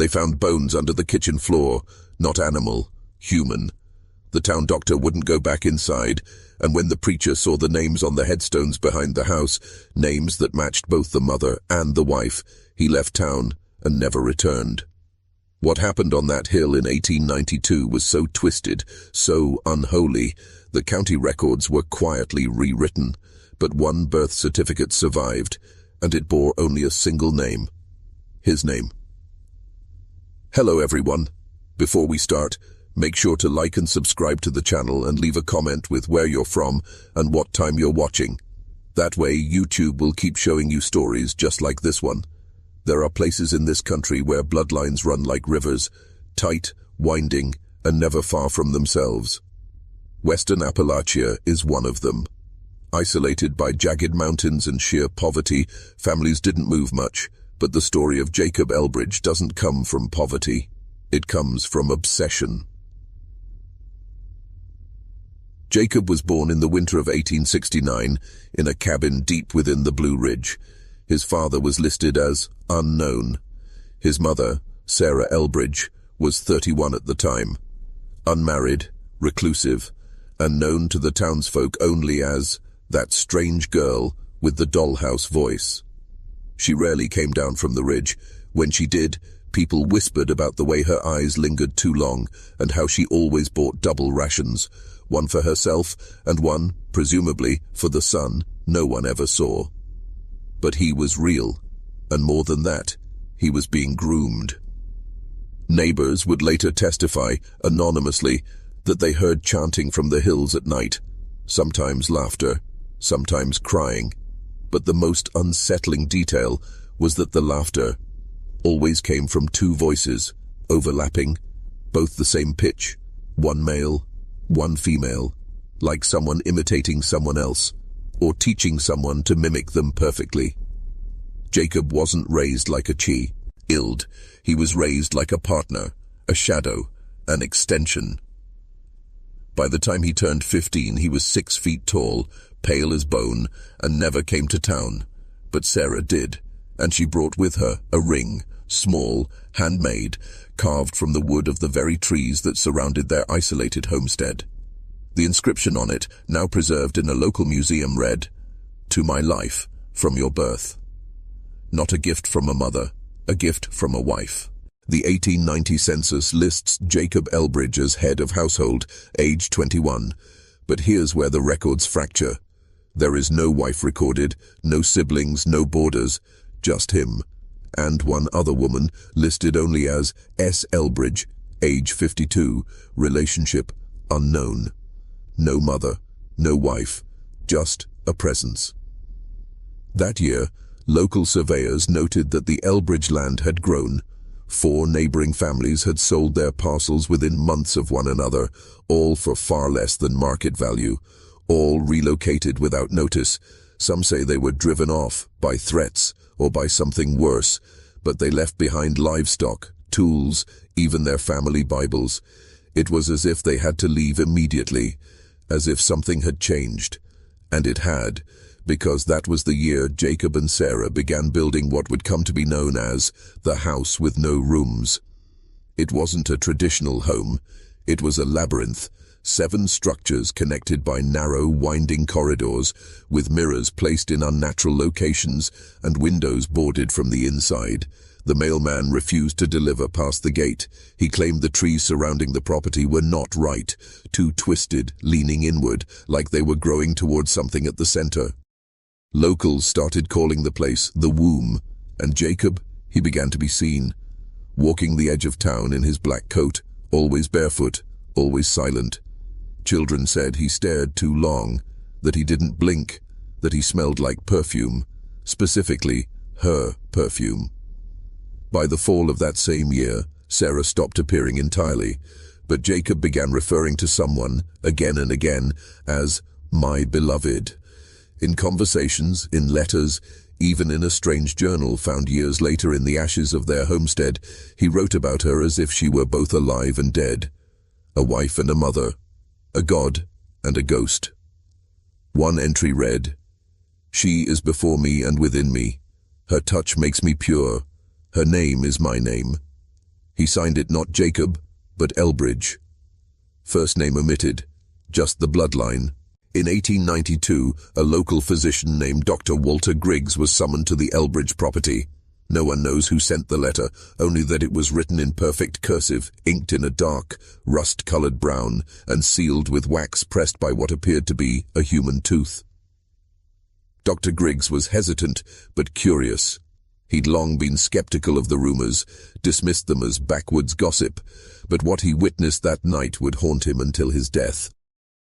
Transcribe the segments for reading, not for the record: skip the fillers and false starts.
They found bones under the kitchen floor, not animal, human. The town doctor wouldn't go back inside, and when the preacher saw the names on the headstones behind the house, names that matched both the mother and the wife, he left town and never returned. What happened on that hill in 1892 was so twisted, so unholy, the county records were quietly rewritten, but one birth certificate survived, and it bore only a single name. His name. Hello everyone. Before we start, make sure to like and subscribe to the channel and leave a comment with where you're from and what time you're watching. That way YouTube will keep showing you stories just like this one. There are places in this country where bloodlines run like rivers, tight, winding, and never far from themselves. Western Appalachia is one of them. Isolated by jagged mountains and sheer poverty, families didn't move much, but the story of Jacob Elbridge doesn't come from poverty. It comes from obsession. Jacob was born in the winter of 1869 in a cabin deep within the Blue Ridge. His father was listed as unknown. His mother, Sarah Elbridge, was 31 at the time. Unmarried, reclusive, and known to the townsfolk only as that strange girl with the dollhouse voice. She rarely came down from the ridge. When she did, people whispered about the way her eyes lingered too long and how she always bought double rations, one for herself and one, presumably, for the son no one ever saw. But he was real, and more than that, he was being groomed. Neighbors would later testify, anonymously, that they heard chanting from the hills at night, sometimes laughter, sometimes crying, but the most unsettling detail was that the laughter always came from two voices, overlapping, both the same pitch, one male, one female, like someone imitating someone else, or teaching someone to mimic them perfectly. Jacob wasn't raised like a child. He was raised like a partner, a shadow, an extension. By the time he turned 15, he was 6 feet tall, pale as bone, and never came to town. But Sarah did, and she brought with her a ring, small, handmade, carved from the wood of the very trees that surrounded their isolated homestead. The inscription on it, now preserved in a local museum, read, "To my life, from your birth." Not a gift from a mother, a gift from a wife. The 1890 census lists Jacob Elbridge as head of household, age 21. But here's where the records fracture. There is no wife recorded, no siblings, no borders, just him. And one other woman, listed only as S. Elbridge, age 52, relationship unknown. No mother, no wife, just a presence. That year, local surveyors noted that the Elbridge land had grown. 4 neighboring families had sold their parcels within months of one another, all for far less than market value, all relocated without notice. Some say they were driven off by threats or by something worse, but they left behind livestock, tools, even their family Bibles. It was as if they had to leave immediately, as if something had changed. And it had, because that was the year Jacob and Sarah began building what would come to be known as the house with no rooms. It wasn't a traditional home. It was a labyrinth, 7 structures connected by narrow, winding corridors, with mirrors placed in unnatural locations and windows boarded from the inside. The mailman refused to deliver past the gate. He claimed the trees surrounding the property were not right, too twisted, leaning inward, like they were growing towards something at the center. Locals started calling the place the Womb, and Jacob, he began to be seen, walking the edge of town in his black coat, always barefoot, always silent. Children said he stared too long, that he didn't blink, that he smelled like perfume, specifically her perfume. By the fall of that same year, Sarah stopped appearing entirely, but Jacob began referring to someone, again and again, as my beloved. In conversations, in letters, even in a strange journal found years later in the ashes of their homestead, he wrote about her as if she were both alive and dead, a wife and a mother, a god and a ghost. One entry read, "She is before me and within me. Her touch makes me pure. Her name is my name. He signed it not Jacob, but Elbridge. First name omitted, just the bloodline. In 1892, a local physician named Dr. Walter Griggs was summoned to the Elbridge property. No one knows who sent the letter, only that it was written in perfect cursive, inked in a dark, rust-colored brown, and sealed with wax pressed by what appeared to be a human tooth. Dr. Griggs was hesitant, but curious. He'd long been skeptical of the rumors, dismissed them as backwoods gossip, but what he witnessed that night would haunt him until his death.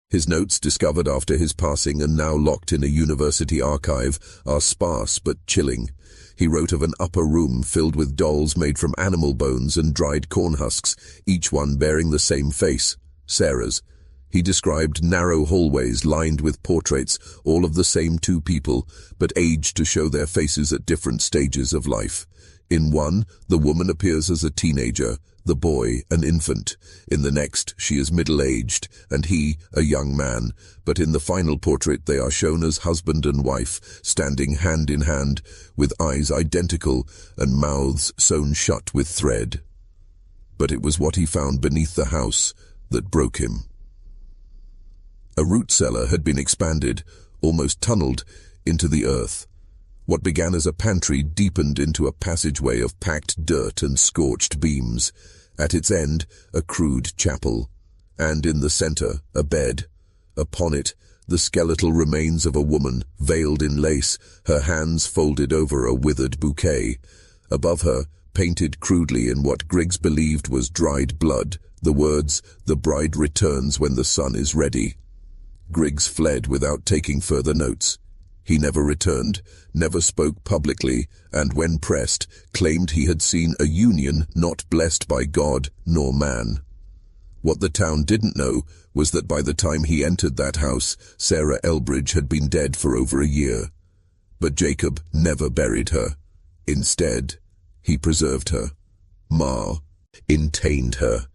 His notes, discovered after his passing and now locked in a university archive, are sparse but chilling. He wrote of an upper room filled with dolls made from animal bones and dried corn husks, each one bearing the same face, Sarah's. He described narrow hallways lined with portraits, all of the same two people, but aged to show their faces at different stages of life. In one, the woman appears as a teenager, the boy an infant. In the next, she is middle-aged, and he a young man. But in the final portrait, they are shown as husband and wife, standing hand in hand, with eyes identical and mouths sewn shut with thread. But it was what he found beneath the house that broke him. A root cellar had been expanded, almost tunneled, into the earth. What began as a pantry deepened into a passageway of packed dirt and scorched beams. At its end, a crude chapel, and in the center, a bed. Upon it, the skeletal remains of a woman, veiled in lace, her hands folded over a withered bouquet. Above her, painted crudely in what Griggs believed was dried blood, the words, "The bride returns when the sun is ready." Griggs fled without taking further notes. He never returned, never spoke publicly, and when pressed, claimed he had seen a union not blessed by God nor man. What the town didn't know was that by the time he entered that house, Sarah Elbridge had been dead for over a year. But Jacob never buried her. Instead, he preserved her, intained her,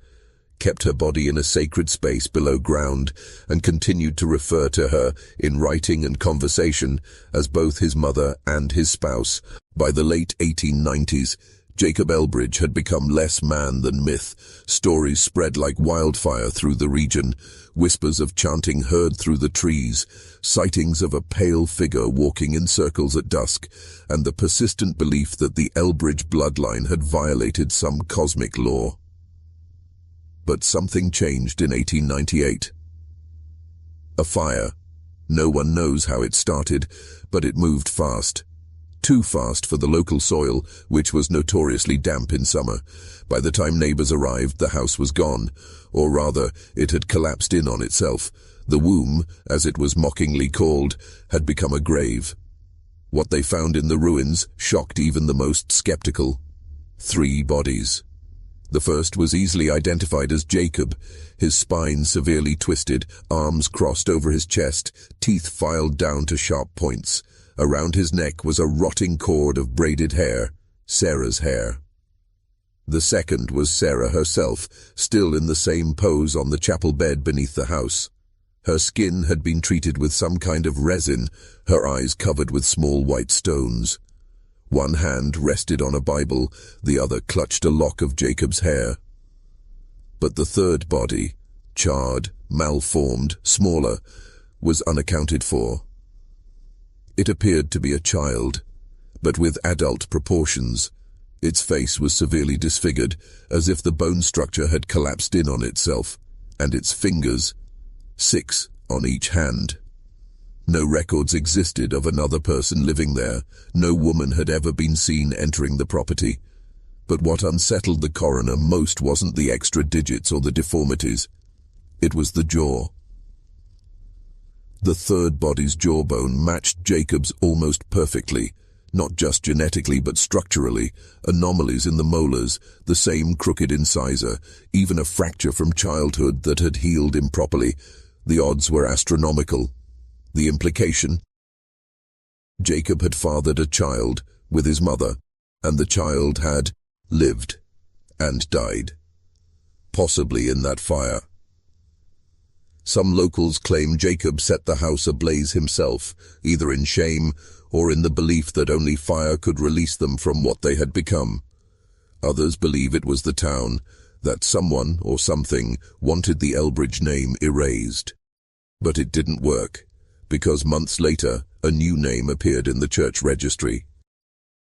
kept her body in a sacred space below ground, and continued to refer to her in writing and conversation as both his mother and his spouse. By the late 1890s, Jacob Elbridge had become less man than myth. Stories spread like wildfire through the region, whispers of chanting heard through the trees, sightings of a pale figure walking in circles at dusk, and the persistent belief that the Elbridge bloodline had violated some cosmic law. But something changed in 1898. A fire. No one knows how it started, but it moved fast. Too fast for the local soil, which was notoriously damp in summer. By the time neighbors arrived, the house was gone, or rather, it had collapsed in on itself. The womb, as it was mockingly called, had become a grave. What they found in the ruins shocked even the most skeptical. 3 bodies. The first was easily identified as Jacob, his spine severely twisted, arms crossed over his chest, teeth filed down to sharp points. Around his neck was a rotting cord of braided hair, Sarah's hair. The second was Sarah herself, still in the same pose on the chapel bed beneath the house. Her skin had been treated with some kind of resin, her eyes covered with small white stones. One hand rested on a Bible, the other clutched a lock of Jacob's hair. But the third body, charred, malformed, smaller, was unaccounted for. It appeared to be a child, but with adult proportions. Its face was severely disfigured, as if the bone structure had collapsed in on itself, and its fingers, 6 on each hand. No records existed of another person living there. No woman had ever been seen entering the property. But what unsettled the coroner most wasn't the extra digits or the deformities. It was the jaw. The third body's jawbone matched Jacob's almost perfectly, not just genetically but structurally. Anomalies in the molars, the same crooked incisor, even a fracture from childhood that had healed improperly. The odds were astronomical. The implication? Jacob had fathered a child with his mother, and the child had lived and died, possibly in that fire. Some locals claim Jacob set the house ablaze himself, either in shame or in the belief that only fire could release them from what they had become. Others believe it was the town, that someone or something wanted the Elbridge name erased. But it didn't work, because months later, a new name appeared in the church registry.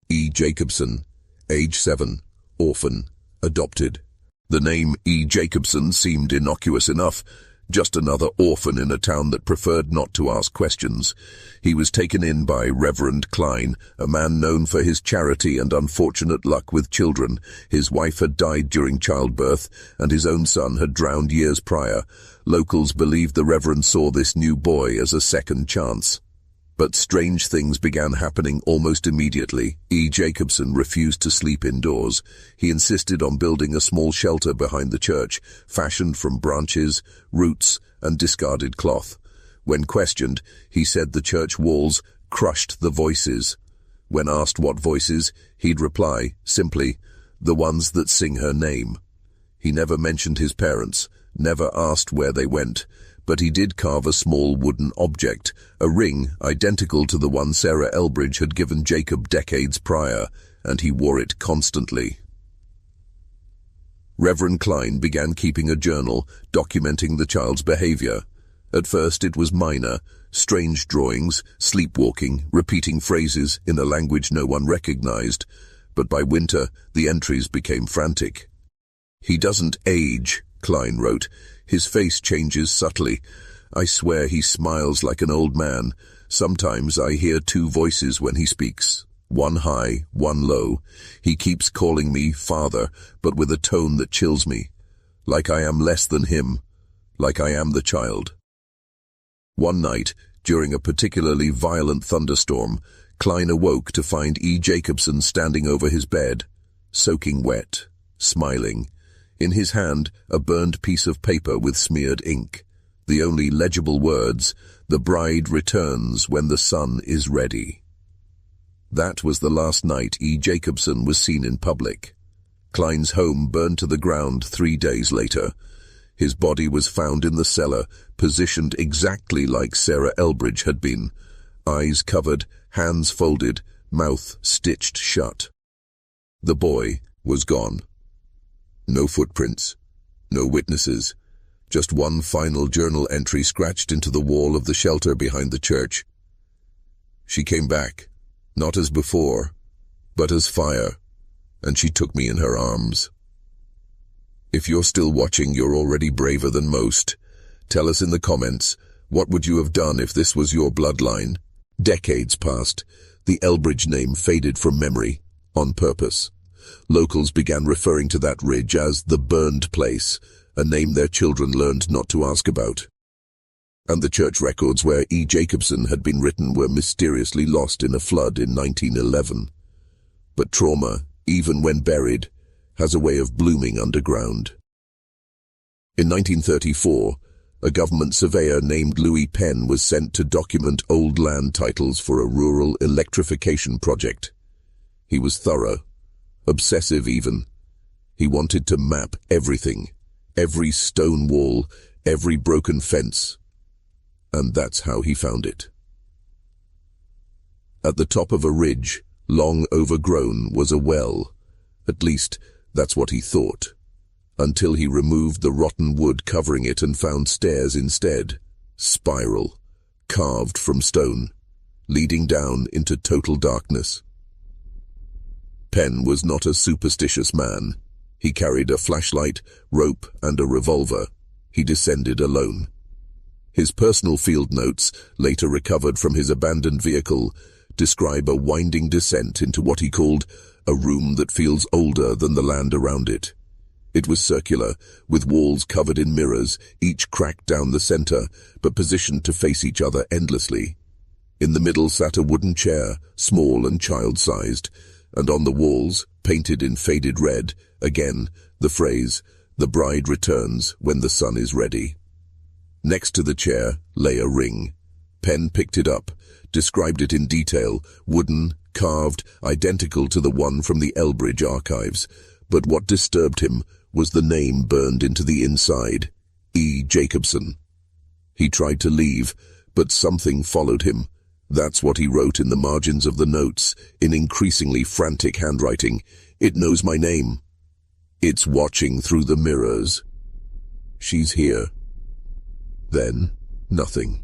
E. Jacobson, age 7, orphan, adopted. The name E. Jacobson seemed innocuous enough, just another orphan in a town that preferred not to ask questions. He was taken in by Reverend Klein, a man known for his charity and unfortunate luck with children. His wife had died during childbirth, and his own son had drowned years prior. Locals believed the Reverend saw this new boy as a second chance. But strange things began happening almost immediately. E. Jacobson refused to sleep indoors. He insisted on building a small shelter behind the church, fashioned from branches, roots, and discarded cloth. When questioned, he said the church walls crushed the voices. When asked what voices, he'd reply, simply, "The ones that sing her name." He never mentioned his parents, never asked where they went, but he did carve a small wooden object, a ring identical to the one Sarah Elbridge had given Jacob decades prior, and he wore it constantly. Reverend Klein began keeping a journal documenting the child's behavior. At first it was minor, strange drawings, sleepwalking, repeating phrases in a language no one recognized, but by winter the entries became frantic. "He doesn't age," Klein wrote. "His face changes subtly. I swear he smiles like an old man. Sometimes I hear two voices when he speaks, one high, one low. He keeps calling me father, but with a tone that chills me, like I am less than him, like I am the child." One night, during a particularly violent thunderstorm, Klein awoke to find E. Jacobson standing over his bed, soaking wet, smiling. In his hand, a burned piece of paper with smeared ink. The only legible words, "The bride returns when the sun is ready." That was the last night E. Jacobson was seen in public. Klein's home burned to the ground 3 days later. His body was found in the cellar, positioned exactly like Sarah Elbridge had been. Eyes covered, hands folded, mouth stitched shut. The boy was gone. No footprints, no witnesses, just one final journal entry scratched into the wall of the shelter behind the church. "She came back, not as before, but as fire, and she took me in her arms." If you're still watching, you're already braver than most. Tell us in the comments, what would you have done if this was your bloodline? Decades passed. The Elbridge name faded from memory, on purpose. Locals began referring to that ridge as the burned place, a name their children learned not to ask about. And the church records where E. Jacobson had been written were mysteriously lost in a flood in 1911. But trauma, even when buried, has a way of blooming underground. In 1934, a government surveyor named Louis Penn was sent to document old land titles for a rural electrification project. He was thorough, obsessive even. He wanted to map everything, every stone wall, every broken fence. And that's how he found it. At the top of a ridge, long overgrown, was a well. At least, that's what he thought, until he removed the rotten wood covering it and found stairs instead, spiral, carved from stone, leading down into total darkness. Penn was not a superstitious man. He carried a flashlight, rope, and a revolver. He descended alone. His personal field notes, later recovered from his abandoned vehicle, describe a winding descent into what he called a room that feels older than the land around it. It was circular, with walls covered in mirrors, each cracked down the center, but positioned to face each other endlessly. In the middle sat a wooden chair, small and child-sized, and on the walls, painted in faded red, again, the phrase, "The bride returns when the sun is ready." Next to the chair lay a ring. Penn picked it up, described it in detail, wooden, carved, identical to the one from the Elbridge archives. But what disturbed him was the name burned into the inside, E. Jacobson. He tried to leave, but something followed him. That's what he wrote in the margins of the notes, in increasingly frantic handwriting. It knows my name. It's watching through the mirrors. She's here. Then, nothing.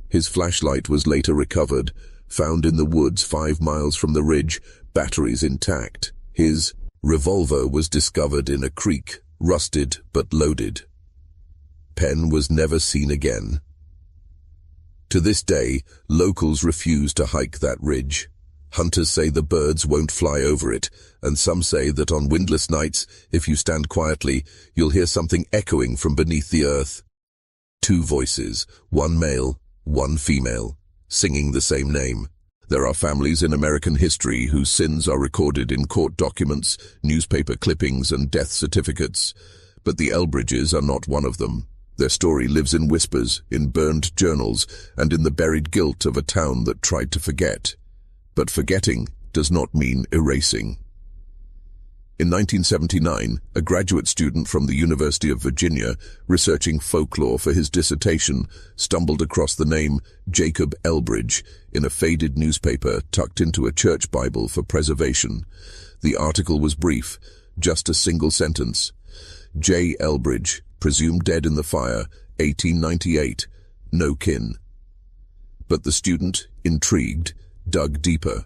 His flashlight was later recovered, found in the woods 5 miles from the ridge, batteries intact. His revolver was discovered in a creek, rusted but loaded. Pen was never seen again. To this day, locals refuse to hike that ridge. Hunters say the birds won't fly over it, and some say that on windless nights, if you stand quietly, you'll hear something echoing from beneath the earth. 2 voices, one male, one female, singing the same name. There are families in American history whose sins are recorded in court documents, newspaper clippings, and death certificates. But the Elbridges are not one of them. Their story lives in whispers, in burned journals, and in the buried guilt of a town that tried to forget. But forgetting does not mean erasing. In 1979, a graduate student from the University of Virginia, researching folklore for his dissertation, stumbled across the name Jacob Elbridge in a faded newspaper tucked into a church Bible for preservation. The article was brief, just a single sentence. J. Elbridge, presumed dead in the fire, 1898, no kin. But the student, intrigued, dug deeper.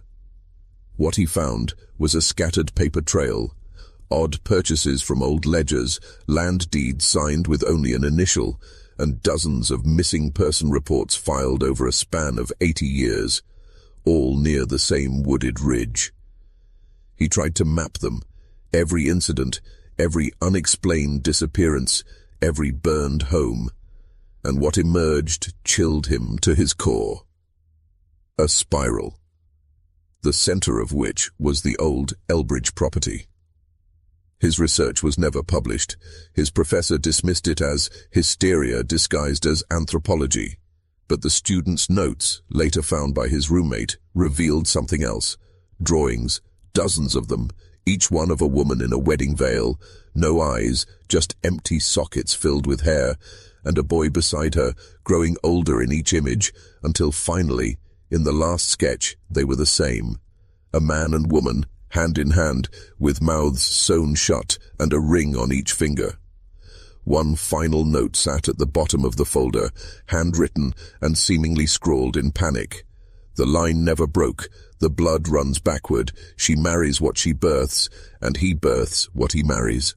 What he found was a scattered paper trail, odd purchases from old ledgers, land deeds signed with only an initial, and dozens of missing person reports filed over a span of 80 years, all near the same wooded ridge. He tried to map them, every incident, every unexplained disappearance, every burned home, and what emerged chilled him to his core. A spiral, the center of which was the old Elbridge property. His research was never published. His professor dismissed it as hysteria disguised as anthropology. But the student's notes, later found by his roommate, revealed something else. Drawings, dozens of them, each one of a woman in a wedding veil, no eyes, just empty sockets filled with hair, and a boy beside her, growing older in each image, until finally, in the last sketch, they were the same. A man and woman, hand in hand, with mouths sewn shut and a ring on each finger. One final note sat at the bottom of the folder, handwritten and seemingly scrawled in panic. The line never broke. The blood runs backward. She marries what she births, and he births what he marries.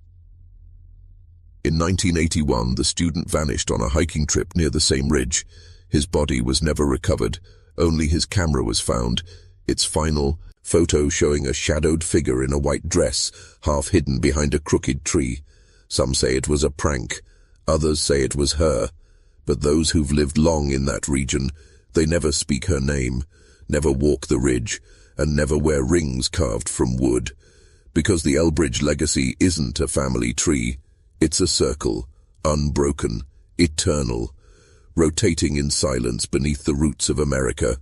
In 1981, the student vanished on a hiking trip near the same ridge. His body was never recovered. Only his camera was found, its final photo showing a shadowed figure in a white dress, half hidden behind a crooked tree. Some say it was a prank. Others say it was her. But those who've lived long in that region, they never speak her name, never walk the ridge, and never wear rings carved from wood. Because the Elbridge legacy isn't a family tree. It's a circle, unbroken, eternal, rotating in silence beneath the roots of America.